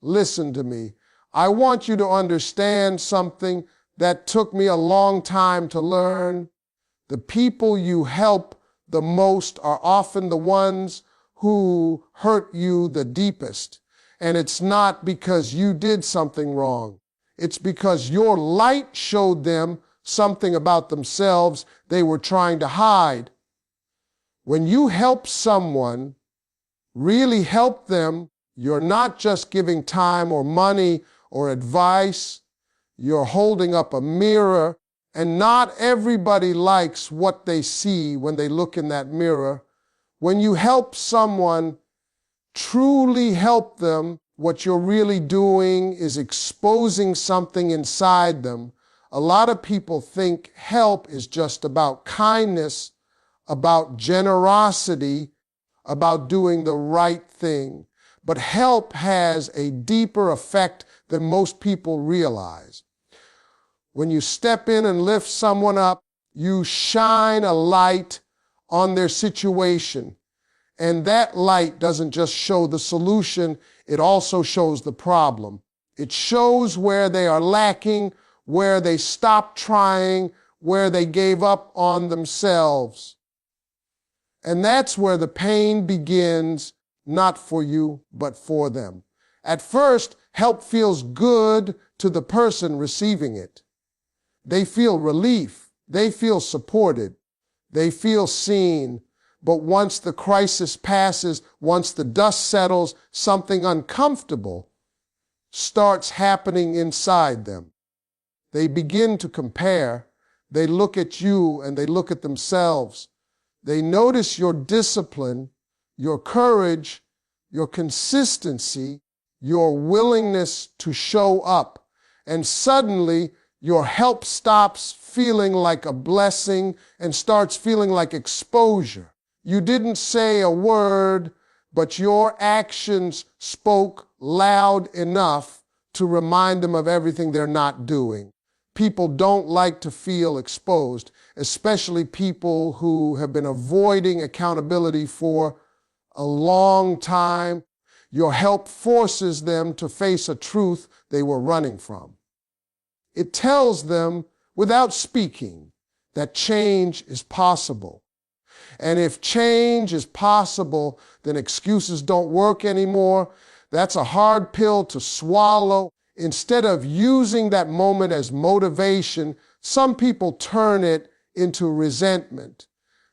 listen to me. I want you to understand something that took me a long time to learn. The people you help the most are often the ones who hurt you the deepest. And it's not because you did something wrong. It's because your light showed them something about themselves they were trying to hide. When you help someone, really help them, you're not just giving time or money or advice. You're holding up a mirror, and not everybody likes what they see when they look in that mirror. When you help someone, truly help them, what you're really doing is exposing something inside them. A lot of people think help is just about kindness, about generosity, about doing the right thing. But help has a deeper effect than most people realize. When you step in and lift someone up, you shine a light on their situation. And that light doesn't just show the solution, it also shows the problem. It shows where they are lacking, where they stopped trying, where they gave up on themselves. And that's where the pain begins, not for you, but for them. At first, help feels good to the person receiving it. They feel relief. They feel supported. They feel seen. But once the crisis passes, once the dust settles, something uncomfortable starts happening inside them. They begin to compare. They look at you and they look at themselves. They notice your discipline, your courage, your consistency, your willingness to show up. And suddenly, your help stops feeling like a blessing and starts feeling like exposure. You didn't say a word, but your actions spoke loud enough to remind them of everything they're not doing. People don't like to feel exposed, especially people who have been avoiding accountability for a long time. Your help forces them to face a truth they were running from. It tells them, without speaking, that change is possible. And if change is possible, then excuses don't work anymore. That's a hard pill to swallow. Instead of using that moment as motivation, some people turn it into resentment.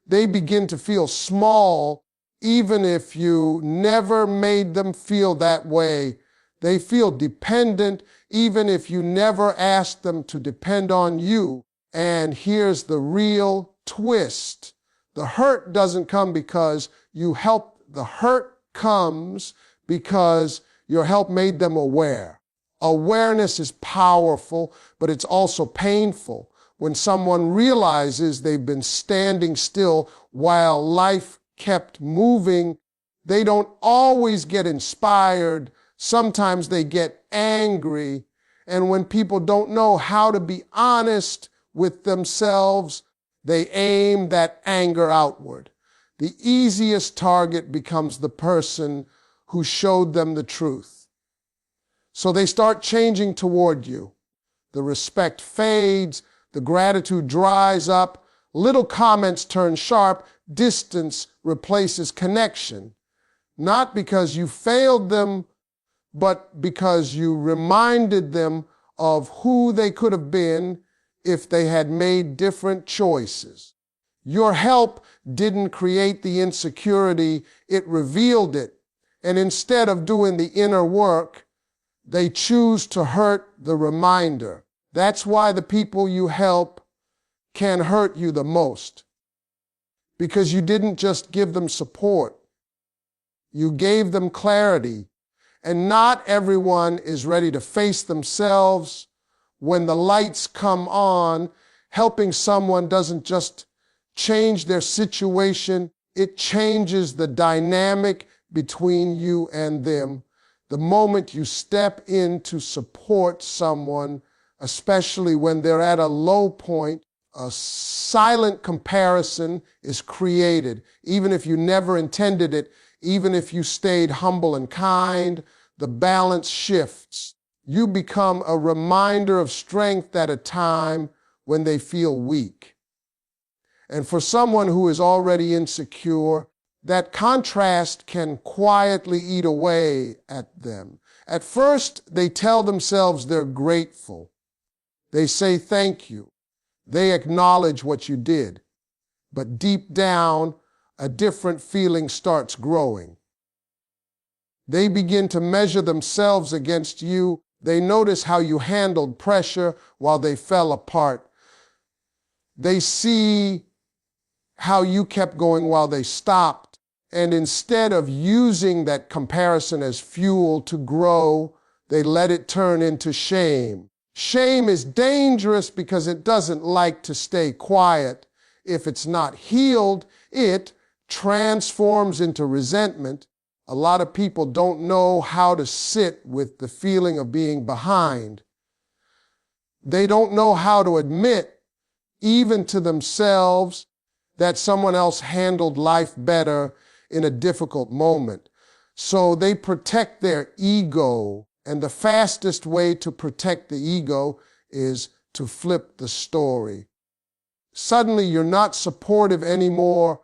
They begin to feel small, even if you never made them feel that way. They feel dependent, even if you never asked them to depend on you. And here's the real twist. The hurt doesn't come because you helped. The hurt comes because your help made them aware. Awareness is powerful, but it's also painful. When someone realizes they've been standing still while life kept moving, they don't always get inspired. Sometimes they get angry. And when people don't know how to be honest with themselves, they aim that anger outward. The easiest target becomes the person who showed them the truth. So they start changing toward you. The respect fades, the gratitude dries up, little comments turn sharp, distance replaces connection. Not because you failed them, but because you reminded them of who they could have been if they had made different choices. Your help didn't create the insecurity, it revealed it. And instead of doing the inner work, they choose to hurt the reminder. That's why the people you help can hurt you the most. Because you didn't just give them support, you gave them clarity. And not everyone is ready to face themselves. When the lights come on, helping someone doesn't just change their situation, it changes the dynamic between you and them. The moment you step in to support someone, especially when they're at a low point, a silent comparison is created. Even if you never intended it, even if you stayed humble and kind, the balance shifts. You become a reminder of strength at a time when they feel weak. And for someone who is already insecure, that contrast can quietly eat away at them. At first, they tell themselves they're grateful. They say thank you. They acknowledge what you did. But deep down, a different feeling starts growing. They begin to measure themselves against you. They notice how you handled pressure while they fell apart. They see how you kept going while they stopped. And instead of using that comparison as fuel to grow, they let it turn into shame. Shame is dangerous because it doesn't like to stay quiet. If it's not healed, it transforms into resentment. A lot of people don't know how to sit with the feeling of being behind. They don't know how to admit, even to themselves, that someone else handled life better in a difficult moment. So they protect their ego, and the fastest way to protect the ego is to flip the story. Suddenly you're not supportive anymore,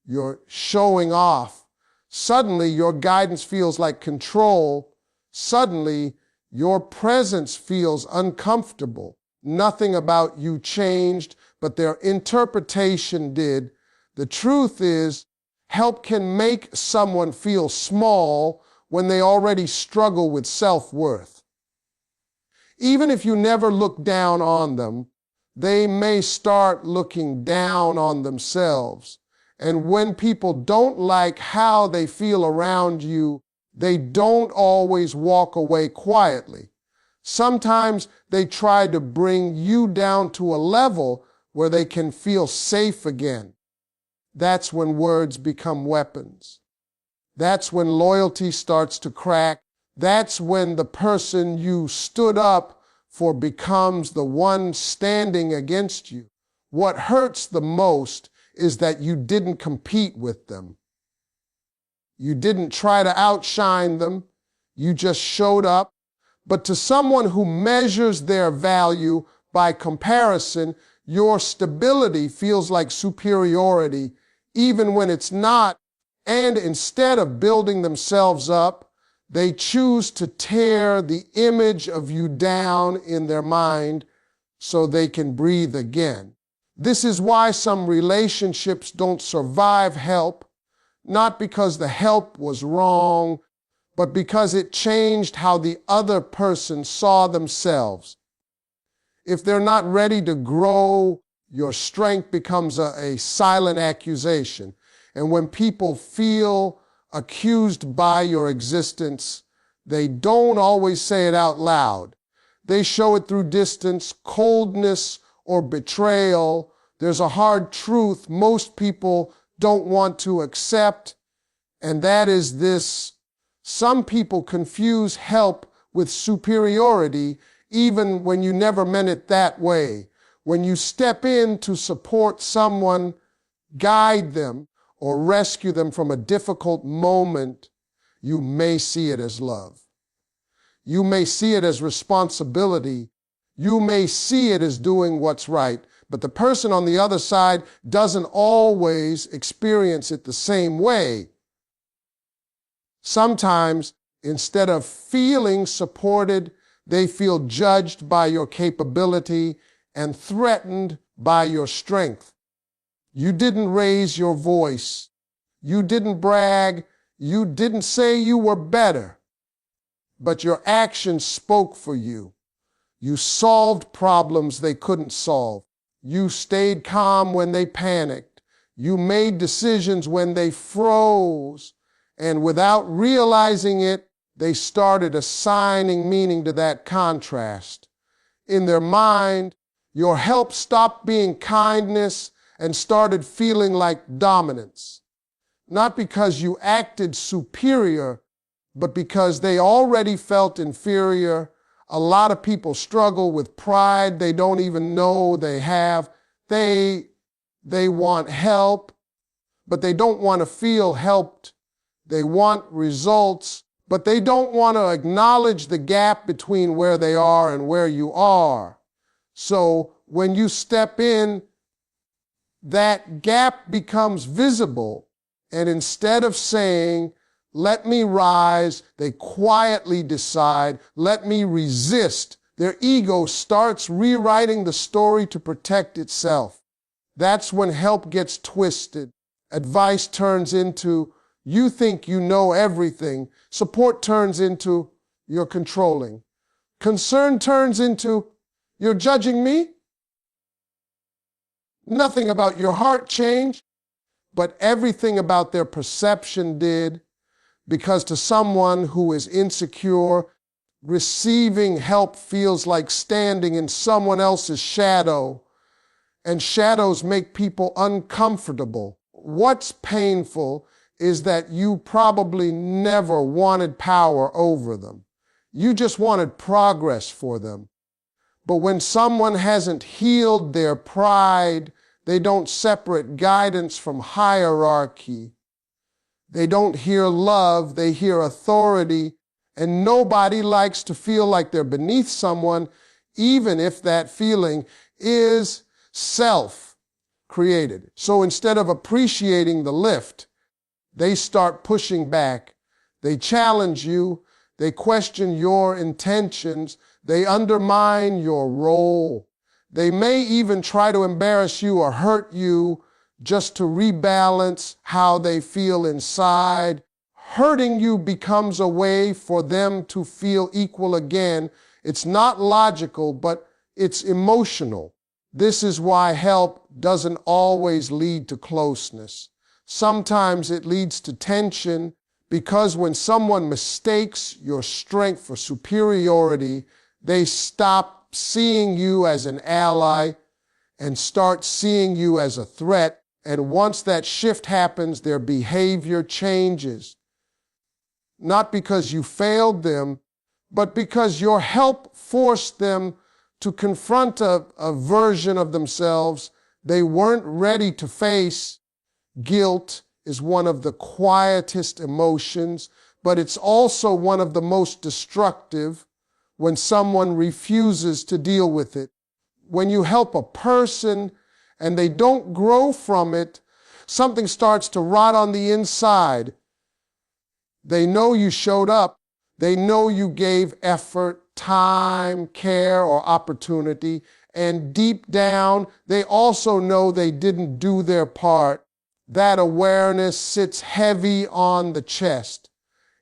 you're showing off. Suddenly your guidance feels like control. Suddenly your presence feels uncomfortable. Nothing about you changed, but their interpretation did. The truth is, help can make someone feel small when they already struggle with self-worth. Even if you never look down on them, they may start looking down on themselves. And when people don't like how they feel around you, they don't always walk away quietly. Sometimes they try to bring you down to a level where they can feel safe again. That's when words become weapons. That's when loyalty starts to crack. That's when the person you stood up for becomes the one standing against you. What hurts the most is that you didn't compete with them. You didn't try to outshine them. You just showed up. But to someone who measures their value by comparison, your stability feels like superiority, even when it's not. And instead of building themselves up, they choose to tear the image of you down in their mind so they can breathe again. This is why some relationships don't survive help, not because the help was wrong, but because it changed how the other person saw themselves. If they're not ready to grow, your strength becomes a silent accusation. And when people feel accused by your existence, they don't always say it out loud. They show it through distance, coldness, or betrayal. There's a hard truth most people don't want to accept, and that is this: some people confuse help with superiority, even when you never meant it that way. When you step in to support someone, guide them, or rescue them from a difficult moment, you may see it as love. You may see it as responsibility. You may see it as doing what's right. But the person on the other side doesn't always experience it the same way. Sometimes, instead of feeling supported, they feel judged by your capability and threatened by your strength. You didn't raise your voice. You didn't brag. You didn't say you were better. But your actions spoke for you. You solved problems they couldn't solve. You stayed calm when they panicked. You made decisions when they froze. And without realizing it, they started assigning meaning to that contrast. In their mind, your help stopped being kindness and started feeling like dominance. Not because you acted superior, but because they already felt inferior. A lot of people struggle with pride they don't even know they have. They want help, but they don't want to feel helped. They want results, but they don't want to acknowledge the gap between where they are and where you are. So when you step in, that gap becomes visible, and instead of saying, "Let me rise," they quietly decide, "Let me resist." Their ego starts rewriting the story to protect itself. That's when help gets twisted. Advice turns into, "You think you know everything." Support turns into, "You're controlling." Concern turns into, "You're judging me?" Nothing about your heart changed, but everything about their perception did, because to someone who is insecure, receiving help feels like standing in someone else's shadow, and shadows make people uncomfortable. What's painful is that you probably never wanted power over them. You just wanted progress for them. But when someone hasn't healed their pride, they don't separate guidance from hierarchy. They don't hear love, they hear authority, and nobody likes to feel like they're beneath someone, even if that feeling is self-created. So instead of appreciating the lift, they start pushing back. They challenge you, they question your intentions, they undermine your role. They may even try to embarrass you or hurt you just to rebalance how they feel inside. Hurting you becomes a way for them to feel equal again. It's not logical, but it's emotional. This is why help doesn't always lead to closeness. Sometimes it leads to tension, because when someone mistakes your strength for superiority, they stop seeing you as an ally and start seeing you as a threat. And once that shift happens, their behavior changes. Not because you failed them, but because your help forced them to confront a version of themselves they weren't ready to face. Guilt is one of the quietest emotions, but it's also one of the most destructive when someone refuses to deal with it. When you help a person and they don't grow from it, something starts to rot on the inside. They know you showed up. They know you gave effort, time, care, or opportunity. And deep down, they also know they didn't do their part. That awareness sits heavy on the chest.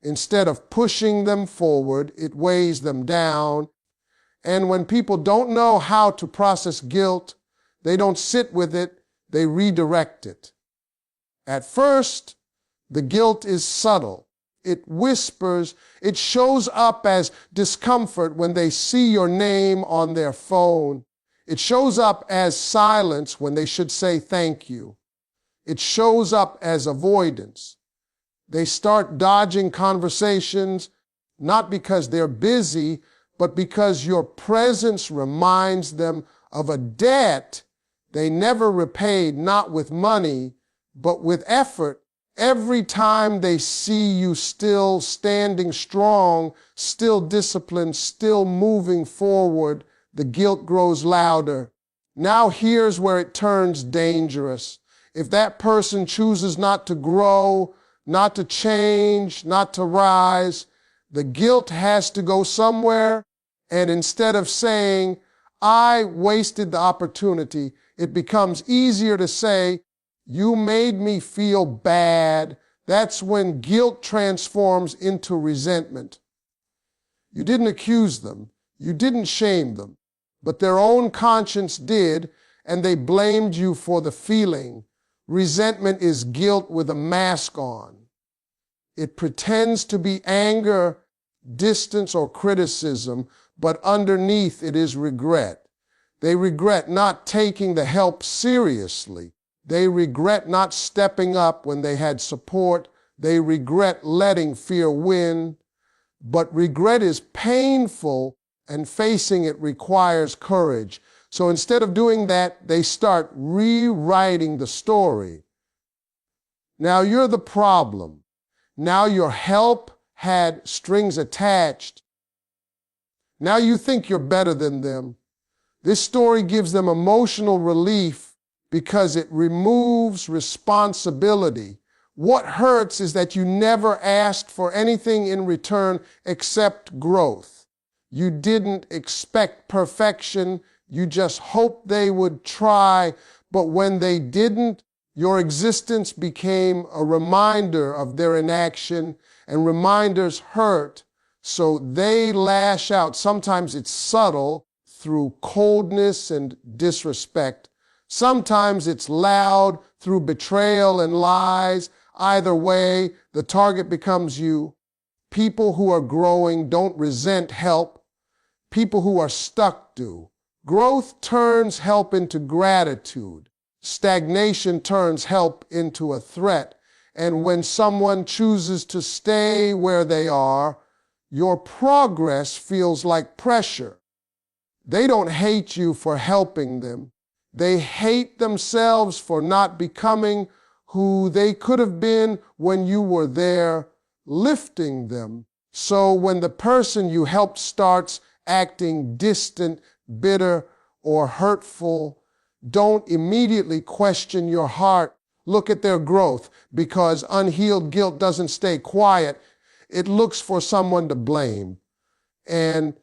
Instead of pushing them forward, it weighs them down. And when people don't know how to process guilt, they don't sit with it, they redirect it. At first, the guilt is subtle. It whispers, it shows up as discomfort when they see your name on their phone. It shows up as silence when they should say thank you. It shows up as avoidance. They start dodging conversations, not because they're busy, but because your presence reminds them of a debt they never repaid, not with money, but with effort. Every time they see you still standing strong, still disciplined, still moving forward, the guilt grows louder. Now here's where it turns dangerous. If that person chooses not to grow, not to change, not to rise, the guilt has to go somewhere. And instead of saying, "I wasted the opportunity," it becomes easier to say, "You made me feel bad." That's when guilt transforms into resentment. You didn't accuse them. You didn't shame them. But their own conscience did, and they blamed you for the feeling. Resentment is guilt with a mask on. It pretends to be anger, distance, or criticism, but underneath it is regret. They regret not taking the help seriously. They regret not stepping up when they had support. They regret letting fear win. But regret is painful, and facing it requires courage. So instead of doing that, they start rewriting the story. Now you're the problem. Now your help had strings attached. Now you think you're better than them. This story gives them emotional relief because it removes responsibility. What hurts is that you never asked for anything in return except growth. You didn't expect perfection. You just hoped they would try. But when they didn't, your existence became a reminder of their inaction, and reminders hurt, so they lash out. Sometimes it's subtle through coldness and disrespect. Sometimes it's loud through betrayal and lies. Either way, the target becomes you. People who are growing don't resent help. People who are stuck do. Growth turns help into gratitude. Stagnation turns help into a threat. And when someone chooses to stay where they are, your progress feels like pressure. They don't hate you for helping them. They hate themselves for not becoming who they could have been when you were there lifting them. So when the person you helped starts acting distant, bitter, or hurtful, don't immediately question your heart. Look at their growth, because unhealed guilt doesn't stay quiet. It looks for someone to blame. And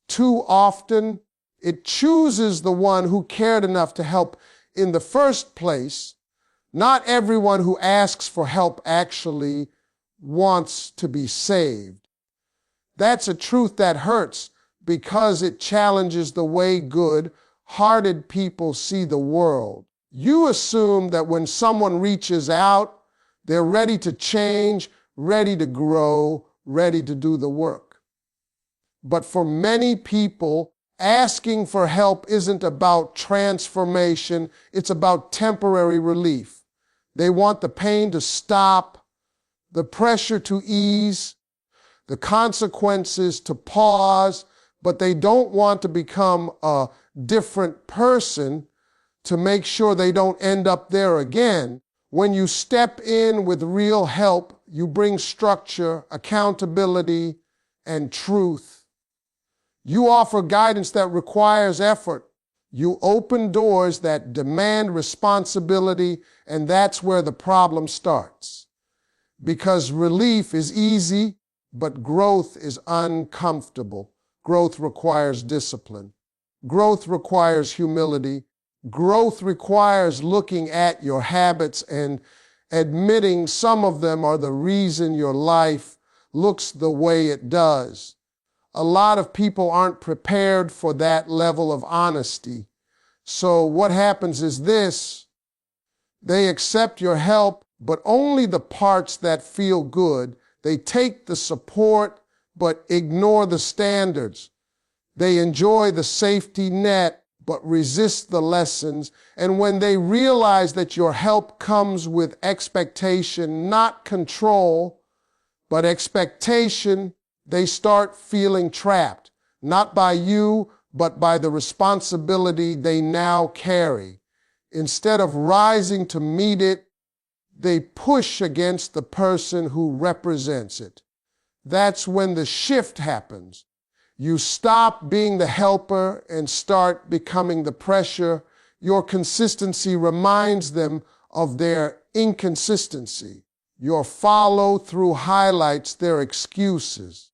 too often, it chooses the one who cared enough to help in the first place. Not everyone who asks for help actually wants to be saved. That's a truth that hurts because it challenges the way good-hearted people see the world. You assume that when someone reaches out, they're ready to change, ready to grow, ready to do the work. But for many people, asking for help isn't about transformation, it's about temporary relief. They want the pain to stop, the pressure to ease, the consequences to pause, but they don't want to become a different person to make sure they don't end up there again. When you step in with real help, you bring structure, accountability, and truth. You offer guidance that requires effort. You open doors that demand responsibility, and that's where the problem starts. Because relief is easy, but growth is uncomfortable. Growth requires discipline. Growth requires humility. Growth requires looking at your habits and admitting some of them are the reason your life looks the way it does. A lot of people aren't prepared for that level of honesty. So what happens is this: they accept your help, but only the parts that feel good. They take the support, but ignore the standards. They enjoy the safety net, but resist the lessons. And when they realize that your help comes with expectation, not control, but expectation, they start feeling trapped, not by you, but by the responsibility they now carry. Instead of rising to meet it, they push against the person who represents it. That's when the shift happens. You stop being the helper and start becoming the pressure. Your consistency reminds them of their inconsistency. Your follow-through highlights their excuses.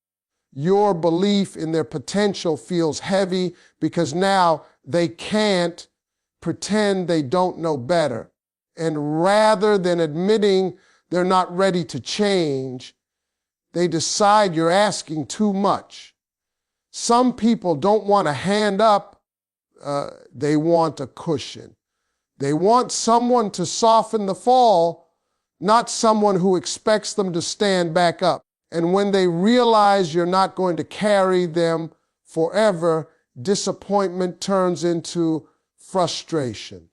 Your belief in their potential feels heavy because now they can't pretend they don't know better. And rather than admitting they're not ready to change, they decide you're asking too much. Some people don't want a hand up, they want a cushion. They want someone to soften the fall, not someone who expects them to stand back up. And when they realize you're not going to carry them forever, disappointment turns into frustration.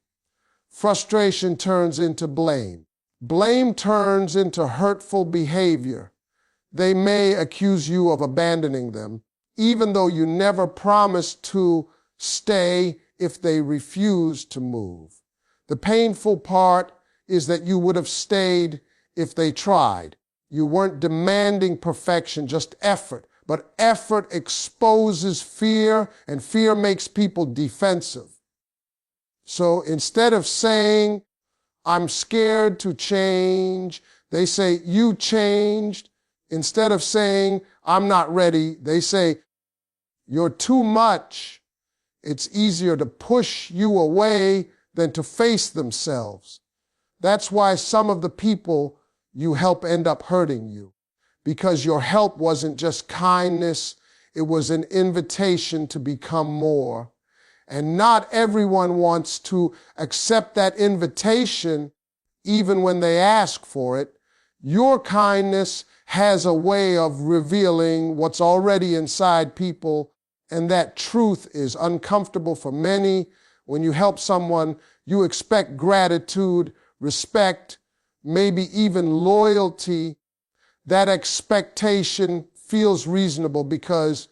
Frustration turns into blame. Blame turns into hurtful behavior. They may accuse you of abandoning them, even though you never promised to stay if they refuse to move. The painful part is that you would have stayed if they tried. You weren't demanding perfection, just effort. But effort exposes fear, and fear makes people defensive. So instead of saying, I'm scared to change, they say, you changed. Instead of saying, I'm not ready, they say, you're too much. It's easier to push you away than to face themselves. That's why some of the people you help end up hurting you, because your help wasn't just kindness, it was an invitation to become more. And not everyone wants to accept that invitation even when they ask for it. Your kindness has a way of revealing what's already inside people, and that truth is uncomfortable for many. When you help someone, you expect gratitude, respect, maybe even loyalty. That expectation feels reasonable because